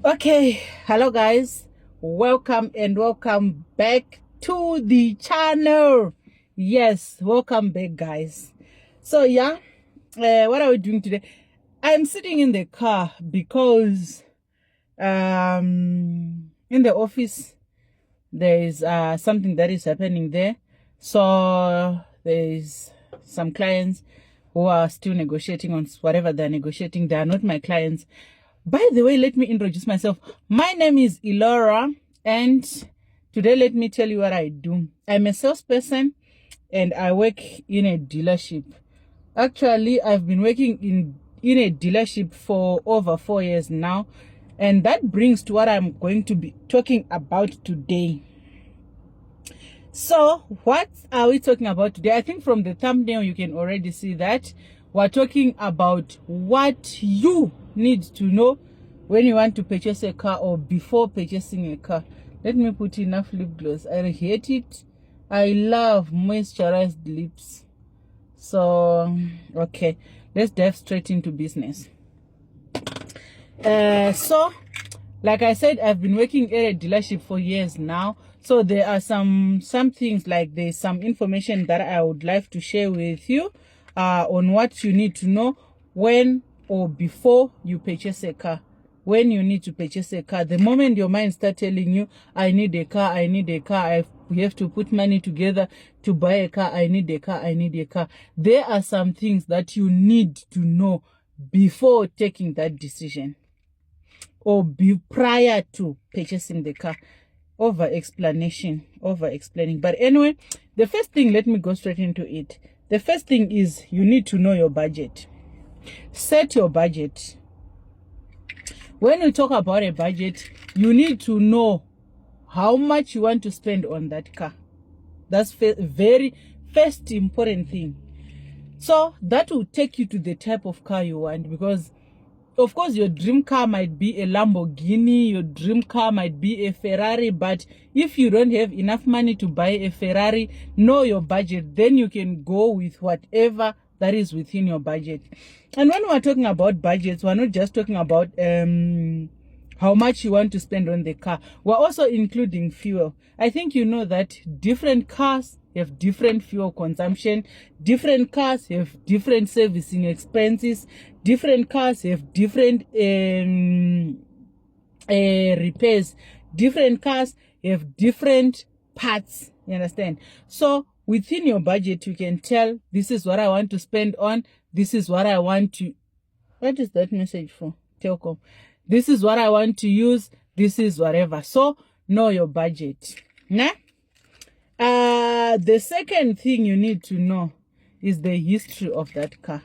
Okay, hello guys, welcome and welcome back to the channel. Yes, welcome back guys. So yeah, what are we doing today? I'm sitting in the car because in the office there is something that is happening there. So there's some clients who are still negotiating on whatever they're negotiating. They are not my clients. By the way, let me introduce myself. My name is Elora, and today let me tell you what I do. I'm a salesperson and I work in a dealership. Actually, I've been working in a dealership for over 4 years now, and that brings to what I'm going to be talking about today. So what are we talking about today? I think from the thumbnail you can already see that we're talking about what you need to know when you want to purchase a car or before purchasing a car. Let me put enough lip gloss. I hate it. I love moisturized lips. So okay, let's dive straight into business. So like I said, I've been working at a dealership for years now. So there are some things, like there's some information that I would like to share with you on what you need to know when or before you purchase a car. When you need to purchase a car, the moment your mind starts telling you, I need a car, we have to put money together to buy a car, I need a car. There are some things that you need to know before taking that decision, or be prior to purchasing the car. Explaining. But anyway, the first thing, let me go straight into it. The first thing is you need to know your budget. Set your budget. When we talk about a budget, you need to know how much you want to spend on that car. That's very first important thing. So that will take you to the type of car you want, because of course your dream car might be a Lamborghini, your dream car might be a Ferrari, but if you don't have enough money to buy a Ferrari, know your budget, then you can go with whatever that is within your budget. And when we're talking about budgets, we're not just talking about how much you want to spend on the car. We're also including fuel. I think you know that different cars have different fuel consumption, different cars have different servicing expenses, different cars have different repairs, different cars have different parts, you understand? So within your budget, you can tell, this is what I want to spend on, this is what I want to, what is that message for? Telcom. This is what I want to use, this is whatever. So know your budget. Nah? The second thing you need to know is the history of that car.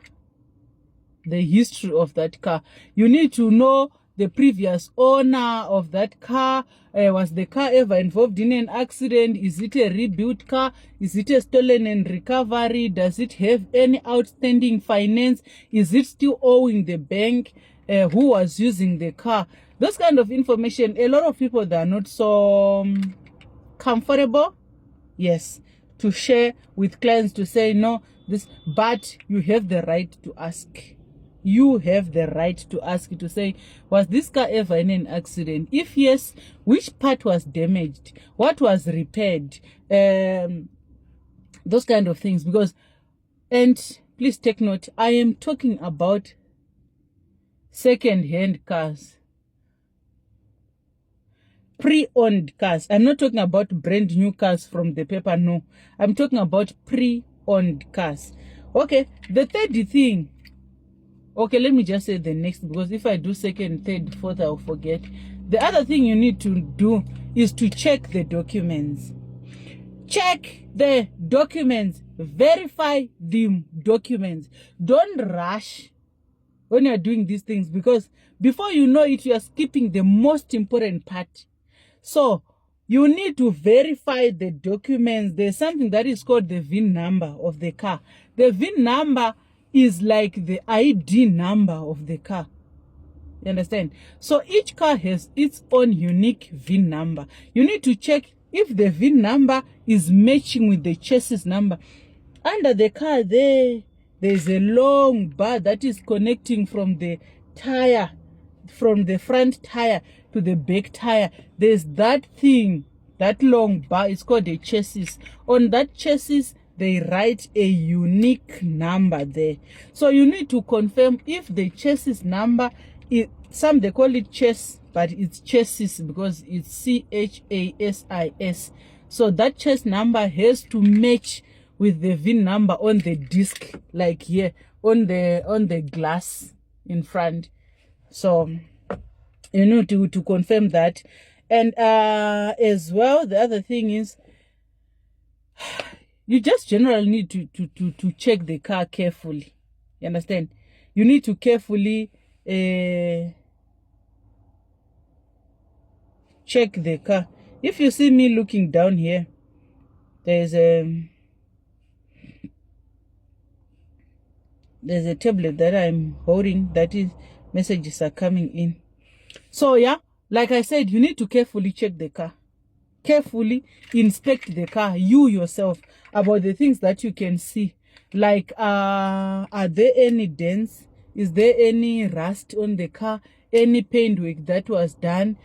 The history of that car. You need to know the previous owner of that car. Was the car ever involved in an accident? Is it a rebuilt car? Is it a stolen and recovery? Does it have any outstanding finance? Is it still owing the bank? Who was using the car? Those kind of information, a lot of people, they are not so comfortable, yes, to share with clients, to say no, this, but you have the right to ask. You have the right to ask, to say, was this car ever in an accident? If yes, which part was damaged? What was repaired? Those kind of things. Because, and please take note, I am talking about second-hand cars, pre-owned cars. I'm not talking about brand new cars from the paper, no. I'm talking about pre-owned cars. Okay, the third thing, okay, let me just say the next, because if I do second, third, fourth, I'll forget. The other thing you need to do is to check the documents. Check the documents. Verify the documents. Don't rush when you're doing these things, because before you know it, you are skipping the most important part. So you need to verify the documents. There's something that is called the VIN number of the car. The VIN number is like the ID number of the car. You understand? So each car has its own unique VIN number. You need to check if the VIN number is matching with the chassis number. Under the car there's a long bar that is connecting from the tire from the front tire to the back tire, there's that thing, that long bar. It's called a chassis. On that chassis, they write a unique number there. So you need to confirm if the chassis number is, some they call it chess, but it's chassis because it's CHASIS. So that chassis number has to match with the VIN number on the disc, like here on the glass in front. So you need to confirm that. And as well, the other thing is, you just generally need to check the car carefully. You understand? You need to carefully check the car. If you see me looking down here, there's a tablet that I'm holding, that is, messages are coming in. So yeah, like I said, you need to carefully check the car, carefully inspect the car, you yourself, about the things that you can see, like are there any dents, is there any rust on the car, any paint work that was done,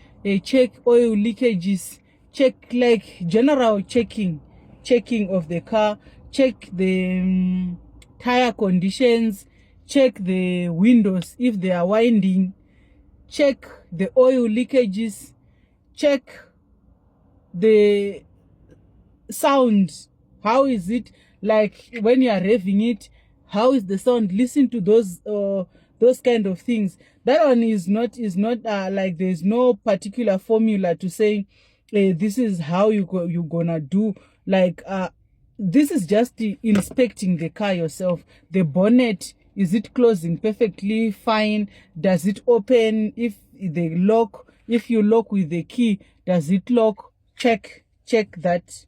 check oil leakages, check, like general checking of the car, check the tire conditions, check the windows if they are winding, check the oil leakages, check the sound. How is it, like when you are revving it, how is the sound? Listen to those kind of things. That one is not like there's no particular formula to say this is how you're gonna do. Like this is just inspecting the car yourself. The bonnet, is it closing perfectly fine? Does it open? If they lock, if you lock with the key, does it lock? Check that.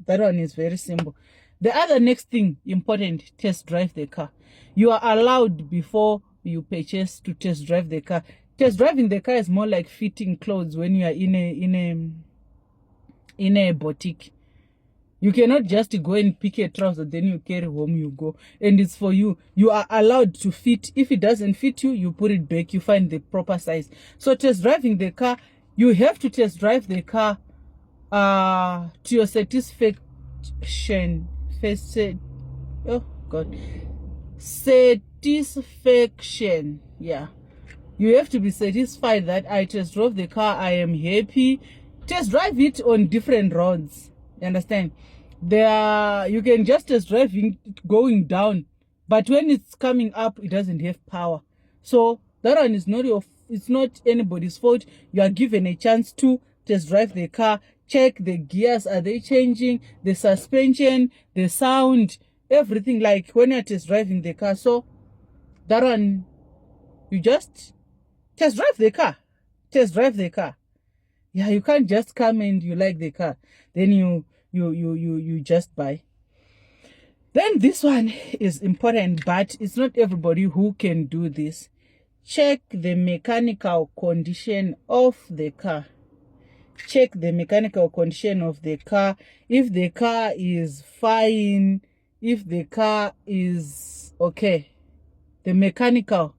That one is very simple. The other next thing important, test drive the car. You are allowed before you purchase to test drive the car. Test driving the car is more like fitting clothes when you are in a boutique. You cannot just go and pick a trouser, then you carry home, you go. And it's for you. You are allowed to fit. If it doesn't fit you, you put it back. You find the proper size. So test driving the car, you have to test drive the car to your satisfaction. Oh, God. Satisfaction. Yeah. You have to be satisfied that I test drove the car. I am happy. Test drive it on different roads. You understand? You can just test drive it going down, but when it's coming up, it doesn't have power. So that one is not it's not anybody's fault. You are given a chance to test drive the car, check the gears, are they changing, the suspension, the sound, everything, like when you're test driving the car. So that one, you just test drive the car. Test drive the car. Yeah, you can't just come and you like the car, then you just buy. Then this one is important, but it's not everybody who can do this. Check the mechanical condition of the car. Check the mechanical condition of the car. If the car is fine, if the car is okay, the mechanical.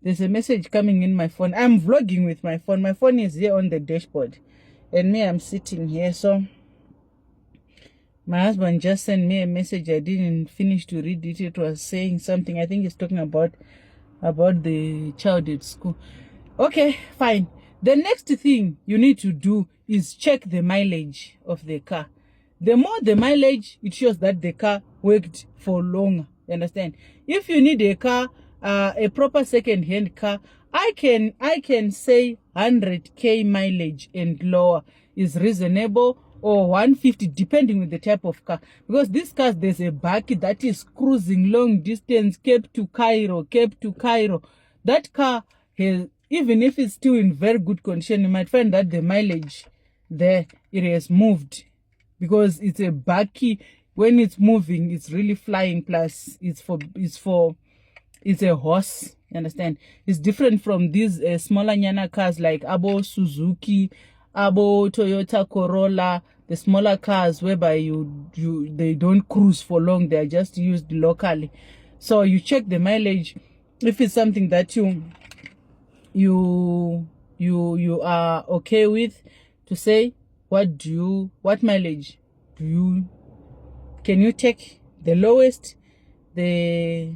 There's a message coming in my phone. I'm vlogging with my phone. My phone is here on the dashboard. And me, I'm sitting here. So my husband just sent me a message. I didn't finish to read it. It was saying something. I think it's talking about the child at school. Okay, fine. The next thing you need to do is check the mileage of the car. The more the mileage, it shows that the car worked for longer. You understand? If you need a car, a proper second-hand car, I can say 100k mileage and lower is reasonable, or 150, depending with the type of car. Because these cars, there's a bakkie that is cruising long distance, Cape to Cairo. That car has, even if it's still in very good condition, you might find that the mileage there, it has moved, because it's a bakkie. When it's moving, it's really flying. Plus it's a horse. You understand? It's different from these smaller nyana cars like Abo Suzuki, Abo Toyota Corolla, the smaller cars whereby they don't cruise for long. They are just used locally. So you check the mileage. If it's something that you are okay with, to say what mileage can you take, the lowest, the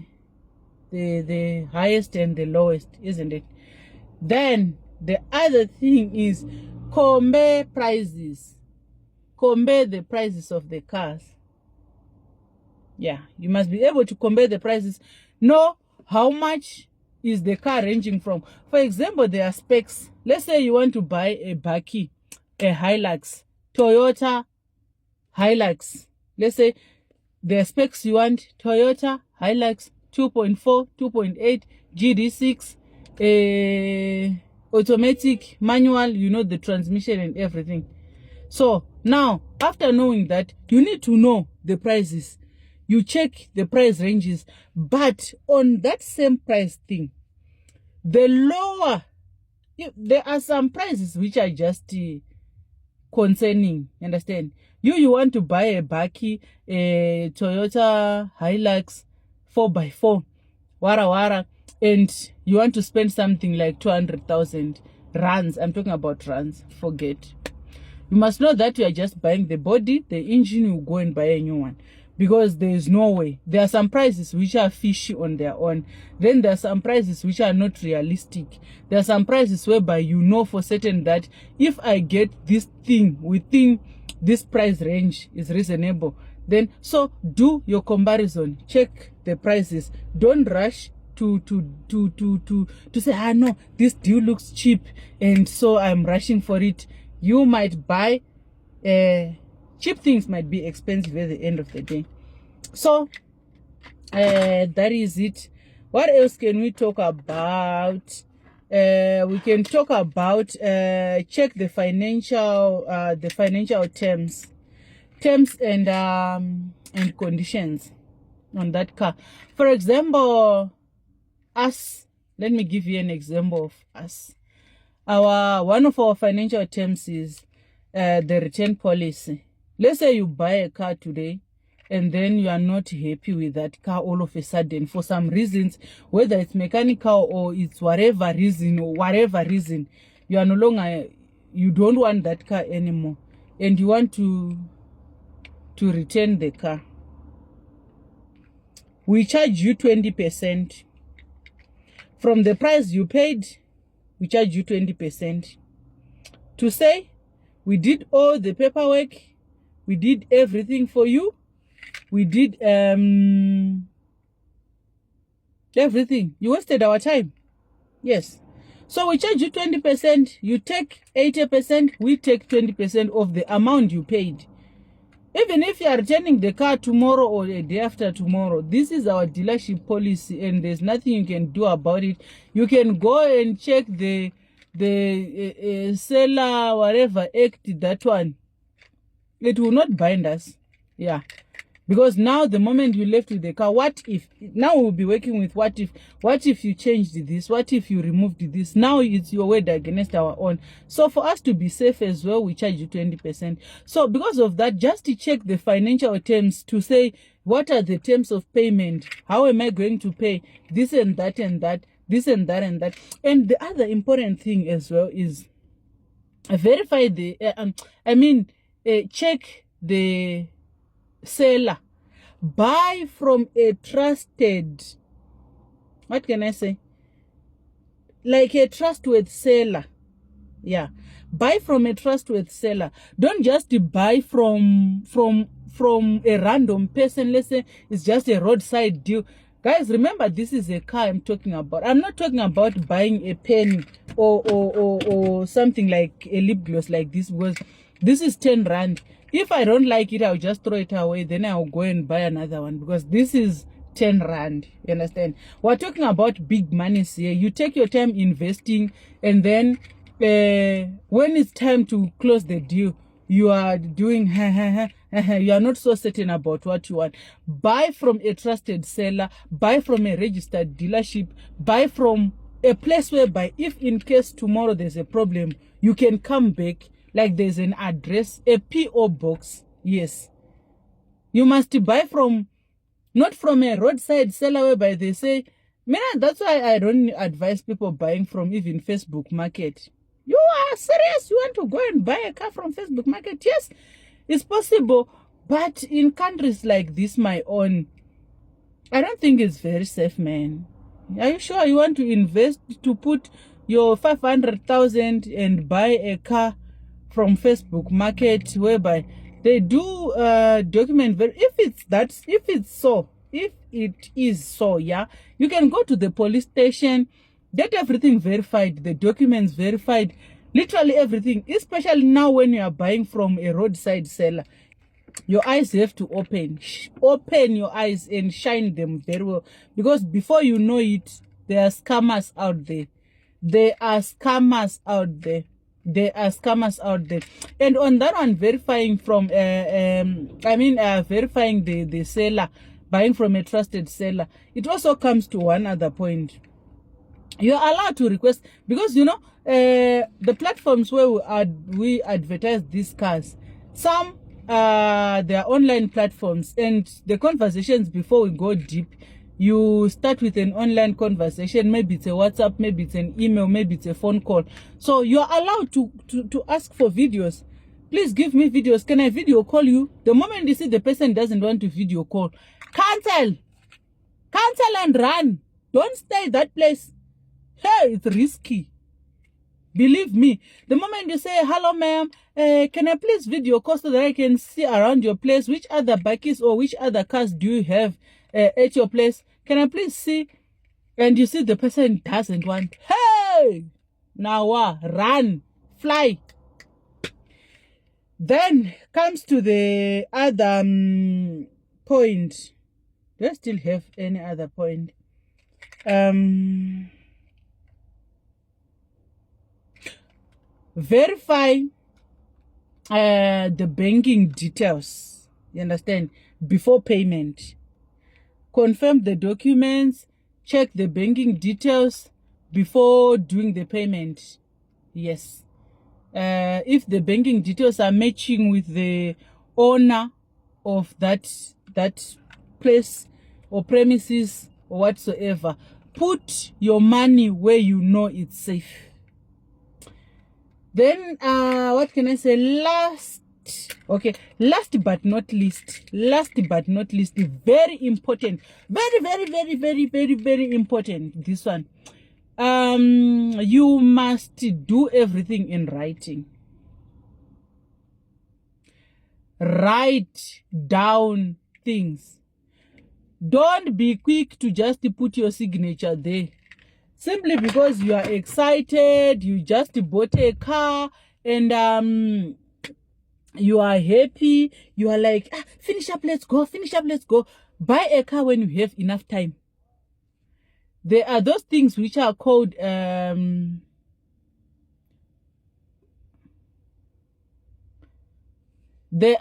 highest, and the lowest, isn't it? Then the other thing is compare prices. Compare the prices of the cars. Yeah, you must be able to compare the prices. Know how much is the car ranging from. For example, there are specs. Let's say you want to buy a Baki, a Hilux, Toyota Hilux. Let's say the specs you want: Toyota Hilux 2.4, 2.8, GD6, automatic, manual, you know, the transmission and everything. So now, after knowing that, you need to know the prices. You check the price ranges, but on that same price thing, the lower, there are some prices which are just concerning, understand? You want to buy a Baki, a Toyota Hilux 4x4, wara, and you want to spend something like 200,000 rands. I'm talking about rands, forget. You must know that you are just buying the body, the engine, you go and buy a new one. Because there is no way. There are some prices which are fishy on their own. Then there are some prices which are not realistic. There are some prices whereby you know for certain that if I get this thing within this price range is reasonable, then so do your comparison. Check the prices. Don't rush to say, no, this deal looks cheap and so I'm rushing for it. You might buy cheap things might be expensive at the end of the day. So that is it. What else can we talk about? We can talk about check the financial terms and conditions on that car. For example, us. Let me give you an example of us. One of our financial terms is the return policy. Let's say you buy a car today and then you are not happy with that car all of a sudden for some reasons, whether it's mechanical or it's whatever reason, you are no longer, you don't want that car anymore and you want to return the car. We charge you 20% from the price you paid. We charge you 20% to say we did all the paperwork, we did everything for you, we did everything. You wasted our time. Yes. So we charge you 20%, you take 80%, we take 20% of the amount you paid. Even if you are returning the car tomorrow or a day after tomorrow, this is our dealership policy and there's nothing you can do about it. You can go and check the seller, whatever act, that one. It will not bind us. Yeah. Because now the moment you left with the car, what if, now we'll be working with what if you changed this, what if you removed this? Now it's your word against our own. So for us to be safe as well, we charge you 20%. So because of that, just to check the financial terms, to say, what are the terms of payment? How am I going to pay this and that and that, this and that and that? And the other important thing as well is verify the, check the seller. Buy from a trusted, what can I say, like a trustworthy seller. Yeah, buy from a trustworthy seller. Don't just buy from a random person. Let's say it's just a roadside deal. Guys, remember, this is a car I'm talking about. I'm not talking about buying a pen or something like a lip gloss like this, because this is 10 rand. If I don't like it, I'll just throw it away. Then I'll go and buy another one, because this is 10 rand. You understand? We're talking about big monies here. You take your time investing, and then when it's time to close the deal, you are doing you are not so certain about what you want. Buy from a trusted seller, buy from a registered dealership, buy from a place whereby if in case tomorrow there's a problem, you can come back. Like there's an address, a PO box. Yes. You must buy from Not from a roadside seller whereby they say, man, that's why I don't advise people buying from even Facebook Market. You are serious? You want to go and buy a car from Facebook Market? Yes, it's possible. But in countries like this, my own, I don't think it's very safe, man. Are you sure you want to invest to put your 500,000 and buy a car from Facebook Market whereby they do document if it is so, yeah, you can go to the police station, get everything verified, the documents verified, literally everything, especially now when you are buying from a roadside seller. Your eyes have to open your eyes and shine them very well, because before you know it, there are scammers out there. There are scammers out there. There are scammers out there. And on that one, verifying from verifying the seller, buying from a trusted seller, it also comes to one other point. You are allowed to request, because you know the platforms where we advertise these cars, some they are online platforms, and the conversations, before we go deep, you start with an online conversation. Maybe it's a WhatsApp, maybe it's an email, maybe it's a phone call. So you are allowed to ask for videos. Please give me videos. Can I video call you? The moment you see the person doesn't want to video call, cancel and run. Don't stay that place. Hey, it's risky. Believe me, the moment you say, hello ma'am, can I please video call so that I can see around your place which other bakis or which other cars do you have at your place? Can I please see? And you see the person doesn't want. Hey, now run, fly. Then comes to the other point. Do I still have any other point? Verify the banking details, you understand, before payment. Confirm the documents, check the banking details before doing the payment. Yes. If the banking details are matching with the owner of that place or premises or whatsoever, put your money where you know it's safe. Then what can I say? Last but not least, very important, very important, this one. You must do everything in writing. Write down things. Don't be quick to just put your signature there. Simply because you are excited, you just bought a car, and you are happy, you are like, finish up, let's go. Buy a car when you have enough time. There are those things which are called there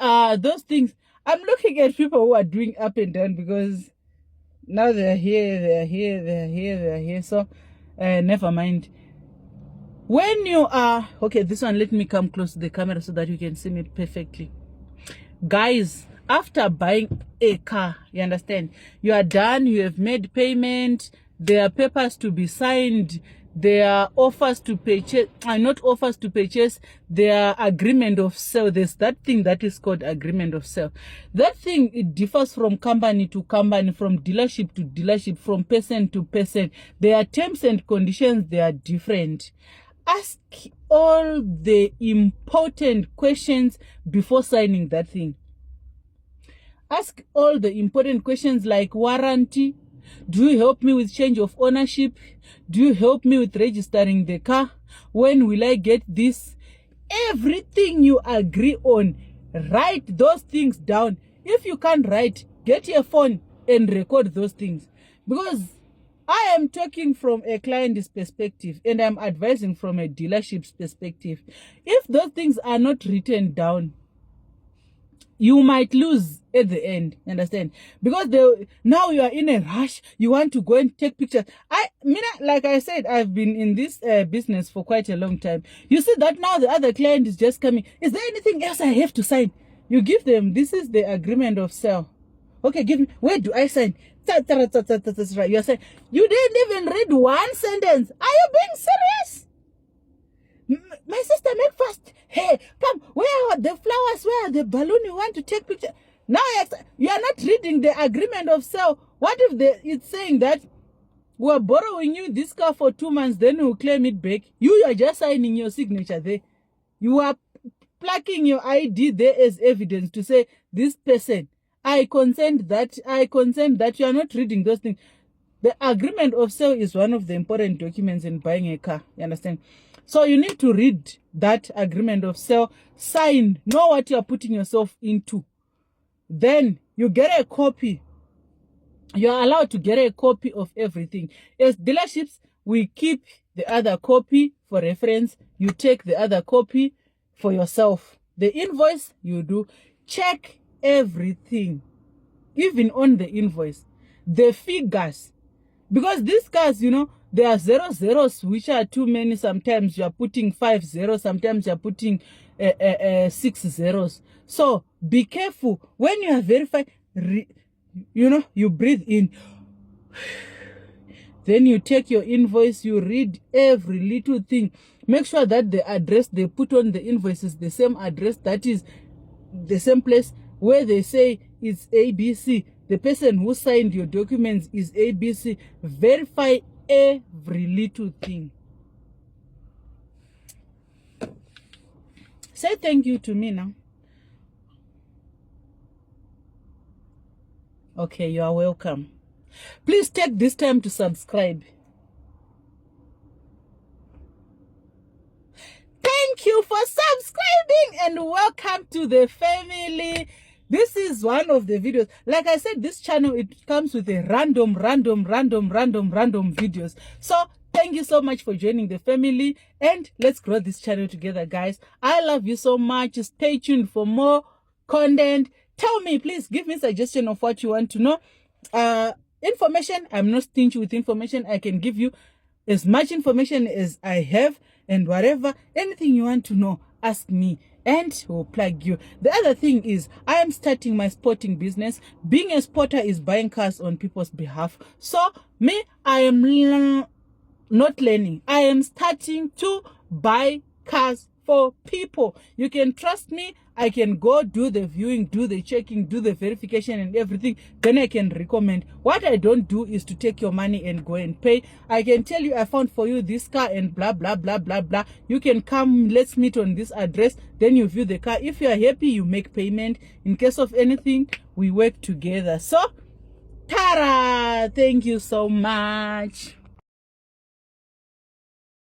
are those things. I'm looking at people who are doing up and down because now they're here. So never mind. When you are okay, this one, let me come close to the camera so that you can see me perfectly. Guys, after buying a car, you understand, you are done, you have made payment, there are papers to be signed, there are offers to purchase, not offers to purchase, there are agreement of sale. There's that thing that is called agreement of sale. That thing, it differs from company to company, from dealership to dealership, from person to person. There are terms and conditions, they are different. Ask all the important questions before signing that thing. Ask all the important questions like warranty. Do you help me with change of ownership? Do you help me with registering the car? When will I get this? Everything you agree on, write those things down. If you can't write, get your phone and record those things. Because I am talking from a client's perspective and I'm advising from a dealership's perspective. If those things are not written down, you might lose at the end, understand? Because now you are in a rush, you want to go and take pictures. Like I said, I've been in this business for quite a long time. You see that now the other client is just coming. Is there anything else I have to sign? You give them, this is the agreement of sale. Okay, give me, where do I sign? You're saying, you didn't even read one sentence. Are you being serious? My sister, make fast. Hey, come, where are the flowers? Where are the balloon? You want to take picture? Now you are not reading the agreement of sale. What if it's saying that we're borrowing you this car for 2 months, then we'll claim it back? You are just signing your signature there. You are plucking your ID there as evidence to say, this person, I consent that you are not reading those things. The agreement of sale is one of the important documents in buying a car. You understand? So you need to read that agreement of sale, sign, know what you are putting yourself into. Then you get a copy. You are allowed to get a copy of everything. As dealerships, we keep the other copy for reference. You take the other copy for yourself. The invoice, you do. Check everything, even on the invoice. The figures. Because these cars, you know, there are 0 zeros, which are too many. Sometimes you are putting 5 zeros. Sometimes you are putting 6 zeros. So be careful. When you are verifying, you know, you breathe in. Then you take your invoice, you read every little thing. Make sure that the address they put on the invoice is the same address, that is the same place where they say it's ABC. The person who signed your documents is ABC. Verify every little thing. Say thank you to me now. Okay, you are welcome. Please take this time to subscribe. Thank you for subscribing and welcome to the family. This is one of the videos. Like I said, this channel, it comes with a random videos. So thank you so much for joining the family and let's grow this channel together, guys. I love you so much. Stay tuned for more content. Tell me, please give me a suggestion of what you want to know. Information, I'm not stingy with information. I can give you as much information as I have, and whatever, anything you want to know, ask me and we'll plug you. The other thing is, I am starting my sporting business. Being a sporter is buying cars on people's behalf. So me, I am not learning. I am starting to buy cars for people. You can trust me. I can go do the viewing, do the checking, do the verification and everything. Then I can recommend. What I don't do is to take your money and go and pay. I can tell you I found for you this car and blah, blah, blah, blah, blah. You can come, let's meet on this address. Then you view the car. If you are happy, you make payment. In case of anything, we work together. So, Tara, thank you so much.